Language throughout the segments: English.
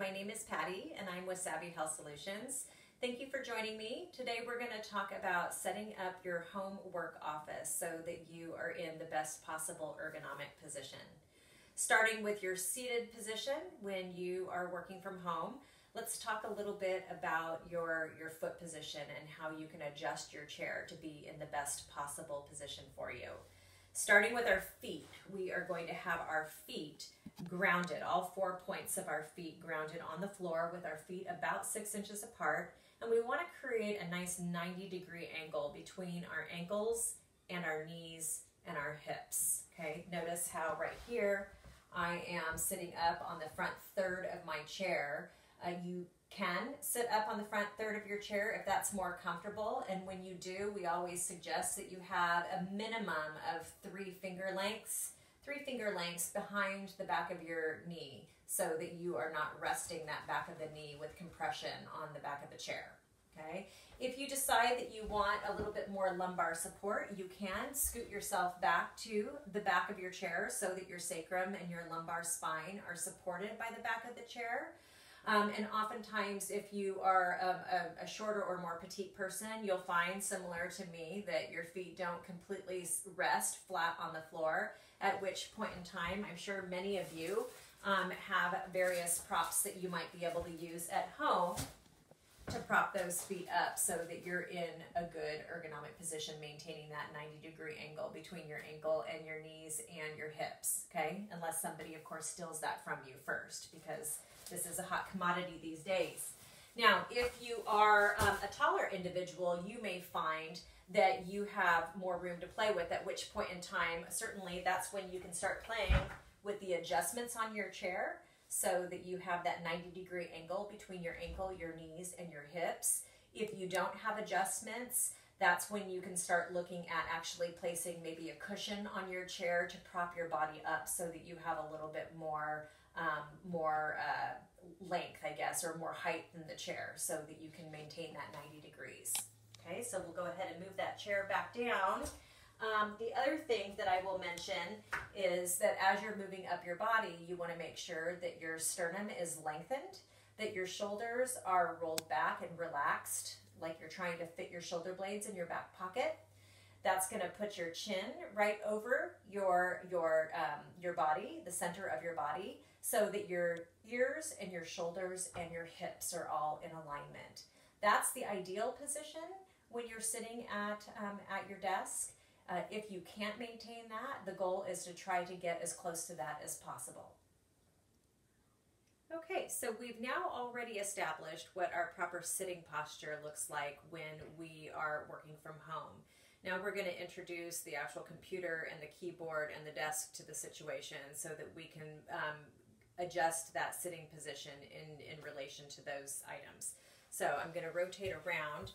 my name is Patty and I'm with Savvy Health Solutions. Thank you for joining me. Today we're going to talk about setting up your home work office so that you are in the best possible ergonomic position. Starting with your seated position when you are working from home, let's talk a little bit about your foot position and how you can adjust your chair to be in the best possible position for you. Starting with our feet, we are going to have our feet grounded, all 4 points of our feet grounded on the floor with our feet about 6 inches apart. And we want to create a nice 90-degree angle between our ankles and our knees and our hips. Okay, notice how right here I am sitting up on the front third of my chair. You can sit up on the front third of your chair if that's more comfortable, and when you do, we always suggest that you have a minimum of 3 finger lengths behind the back of your knee so that you are not resting that back of the knee with compression on the back of the chair. Okay. If you decide that you want a little bit more lumbar support, you can scoot yourself back to the back of your chair so that your sacrum and your lumbar spine are supported by the back of the chair. And oftentimes, if you are a shorter or more petite person, you'll find, similar to me, that your feet don't completely rest flat on the floor, at which point in time, I'm sure many of you have various props that you might be able to use at home to prop those feet up so that you're in a good ergonomic position, maintaining that 90-degree angle between your ankle and your knees and your hips, okay? Unless somebody, of course, steals that from you first, because this is a hot commodity these days. Now, if you are a taller individual, you may find that you have more room to play with, at which point in time, certainly that's when you can start playing with the adjustments on your chair so that you have that 90-degree angle between your ankle, your knees, and your hips. If you don't have adjustments, that's when you can start looking at actually placing maybe a cushion on your chair to prop your body up so that you have a little bit more length, I guess, or more height in the chair so that you can maintain that 90 degrees. Okay, so we'll go ahead and move that chair back down. The other thing that I will mention is that as you're moving up your body, you want to make sure that your sternum is lengthened, that your shoulders are rolled back and relaxed, like you're trying to fit your shoulder blades in your back pocket. That's going to put your chin right over your body, the center of your body, so that your ears and your shoulders and your hips are all in alignment. That's the ideal position when you're sitting at your desk. If you can't maintain that, the goal is to try to get as close to that as possible. Okay, so we've now already established what our proper sitting posture looks like when we are working from home. Now we're going to introduce the actual computer and the keyboard and the desk to the situation so that we can adjust that sitting position in relation to those items. So I'm going to rotate around.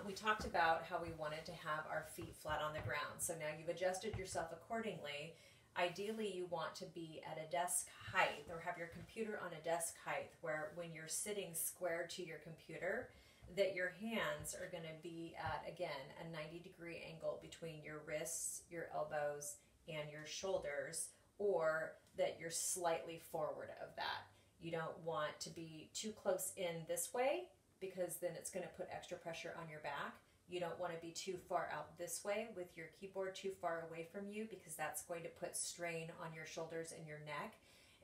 We talked about how we wanted to have our feet flat on the ground. So now you've adjusted yourself accordingly. Ideally, you want to be at a desk height or have your computer on a desk height where when you're sitting square to your computer, that your hands are going to be at, again, a 90-degree angle between your wrists, your elbows, and your shoulders, or that you're slightly forward of that. You don't want to be too close in this way because then it's going to put extra pressure on your back. You don't want to be too far out this way with your keyboard too far away from you because that's going to put strain on your shoulders and your neck,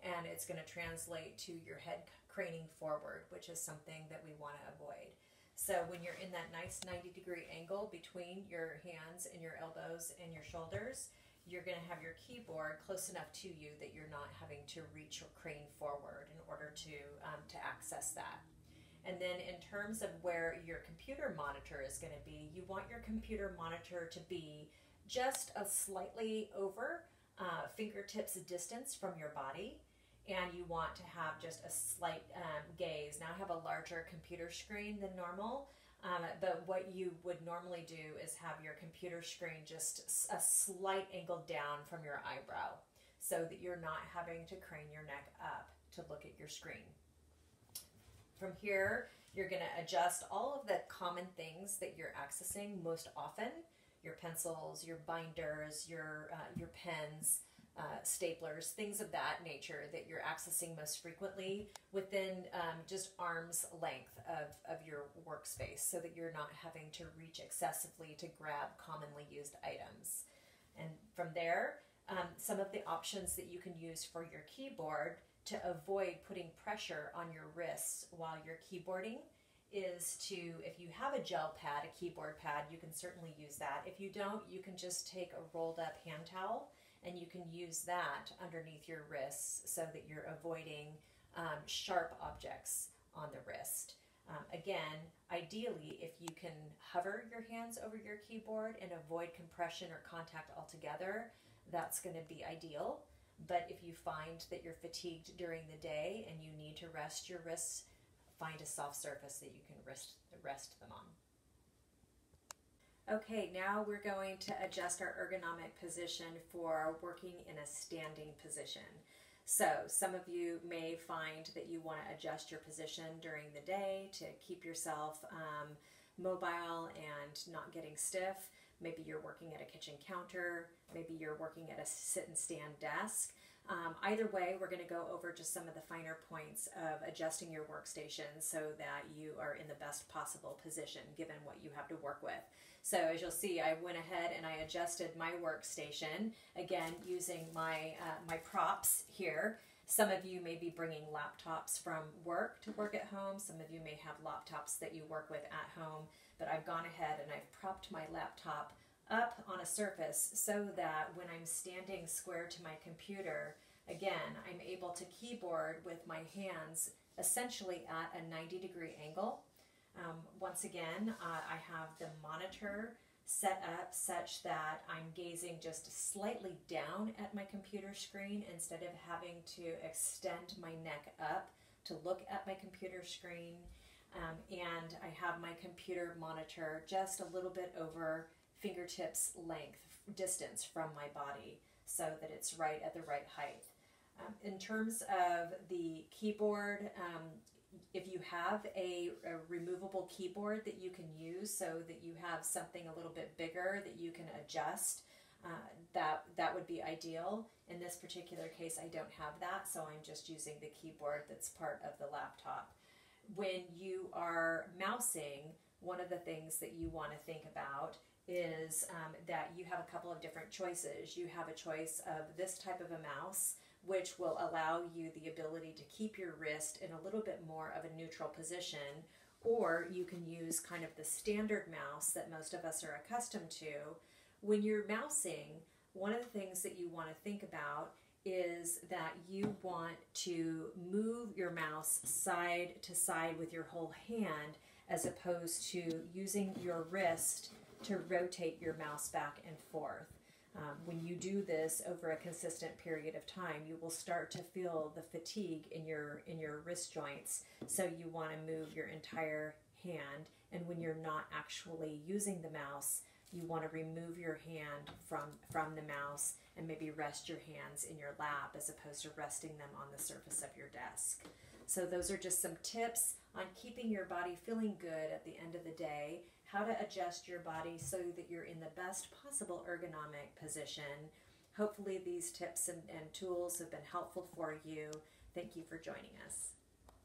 and it's going to translate to your head craning forward, which is something that we want to avoid. So when you're in that nice 90-degree angle between your hands and your elbows and your shoulders, you're going to have your keyboard close enough to you that you're not having to reach or crane forward in order to access that. And then in terms of where your computer monitor is going to be, you want your computer monitor to be just a slightly over fingertips distance from your body. And you want to have just a slight gaze. Now I have a larger computer screen than normal, but what you would normally do is have your computer screen just a slight angle down from your eyebrow so that you're not having to crane your neck up to look at your screen. From here, you're going to adjust all of the common things that you're accessing most often, your pencils, your binders, your pens, staplers, things of that nature that you're accessing most frequently within just arm's length of your workspace, so that you're not having to reach excessively to grab commonly used items. And from there, some of the options that you can use for your keyboard to avoid putting pressure on your wrists while you're keyboarding is to, if you have a gel pad, a keyboard pad, you can certainly use that. If you don't, you can just take a rolled up hand towel and you can use that underneath your wrists so that you're avoiding sharp objects on the wrist. Again, ideally, if you can hover your hands over your keyboard and avoid compression or contact altogether, that's going to be ideal. But if you find that you're fatigued during the day and you need to rest your wrists, find a soft surface that you can rest them on. Okay, now we're going to adjust our ergonomic position for working in a standing position. So some of you may find that you want to adjust your position during the day to keep yourself mobile and not getting stiff. Maybe you're working at a kitchen counter, maybe you're working at a sit and stand desk. Either way, we're going to go over just some of the finer points of adjusting your workstation so that you are in the best possible position given what you have to work with. So as you'll see, I went ahead and I adjusted my workstation, again, using my props here. Some of you may be bringing laptops from work to work at home. Some of you may have laptops that you work with at home, but I've gone ahead and I've propped my laptop up on a surface so that when I'm standing square to my computer, again, I'm able to keyboard with my hands essentially at a 90-degree angle. Once again, I have the monitor set up such that I'm gazing just slightly down at my computer screen instead of having to extend my neck up to look at my computer screen. And I have my computer monitor just a little bit over fingertips length distance from my body so that it's right at the right height. In terms of the keyboard, if you have a removable keyboard that you can use so that you have something a little bit bigger that you can adjust, that would be ideal. In this particular case, I don't have that, so I'm just using the keyboard that's part of the laptop. When you are mousing, one of the things that you want to think about is that you have a couple of different choices. You have a choice of this type of a mouse, which will allow you the ability to keep your wrist in a little bit more of a neutral position, or you can use kind of the standard mouse that most of us are accustomed to. When you're mousing, one of the things that you want to think about is that you want to move your mouse side to side with your whole hand as opposed to using your wrist to rotate your mouse back and forth. When you do this over a consistent period of time, you will start to feel the fatigue in your wrist joints. So you want to move your entire hand, and when you're not actually using the mouse, you want to remove your hand from the mouse and maybe rest your hands in your lap as opposed to resting them on the surface of your desk. So those are just some tips on keeping your body feeling good at the end of the day, how to adjust your body so that you're in the best possible ergonomic position. Hopefully these tips and tools have been helpful for you. Thank you for joining us.